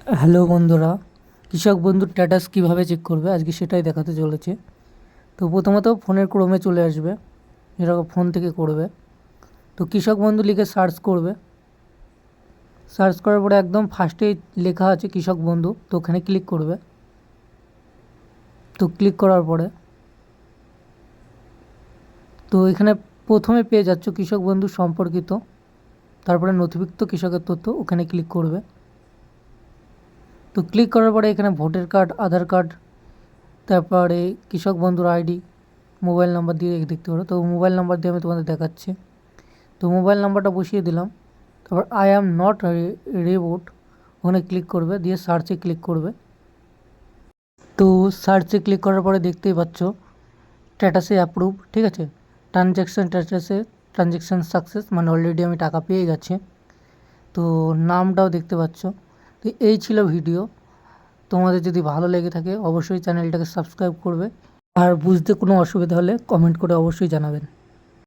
Hello বন্ধুরা, কৃষক বন্ধুর স্ট্যাটাস কীভাবে চেক করবে আজকে সেটাই দেখাতে চলেছে। তো প্রথমত ফোনের ক্রোমে চলে আসবে, এরকম ফোন থেকে করবে। তো কৃষক বন্ধু লিখে সার্চ করবে। সার্চ করার পরে একদম ফার্স্টেই লেখা আছে কৃষক বন্ধু, তো ওখানে ক্লিক করবে। তো ক্লিক করার পরে তো এখানে প্রথমে পেয়ে যাচ্ছ কৃষক বন্ধু সম্পর্কিত, তারপরে নথিভুক্ত কৃষকের তথ্য, ওখানে ক্লিক করবে। তো ক্লিক করার পরে এখানে ভোটার কার্ড, আধার কার্ড, তারপরে কৃষক বন্ধুর আইডি, মোবাইল নাম্বার দিয়ে দেখতে পারো। তো মোবাইল নাম্বার দিয়ে আমি তোমাদের দেখাচ্ছি। তো মোবাইল নাম্বারটা বসিয়ে দিলাম। তারপর আই অ্যাম নট রিবোট, ওখানে ক্লিক করবে, দিয়ে সার্চে ক্লিক করবে। তো সার্চে ক্লিক করার পরে দেখতেই পাচ্ছ স্ট্যাটাসে অ্যাপ্রুভ, ঠিক আছে। স্ট্যাটাসে ট্রানজ্যাকশান সাকসেস, মানে অলরেডি আমি টাকা পেয়ে গেছি। তো নামটাও দেখতে পাচ্ছ। তো এই ছিল ভিডিও। তোমাদের যদি ভালো লেগে থাকে অবশ্যই চ্যানেলটাকে সাবস্ক্রাইব করবে, আর বুঝতে কোনো অসুবিধা হলে কমেন্ট করে অবশ্যই জানাবেন।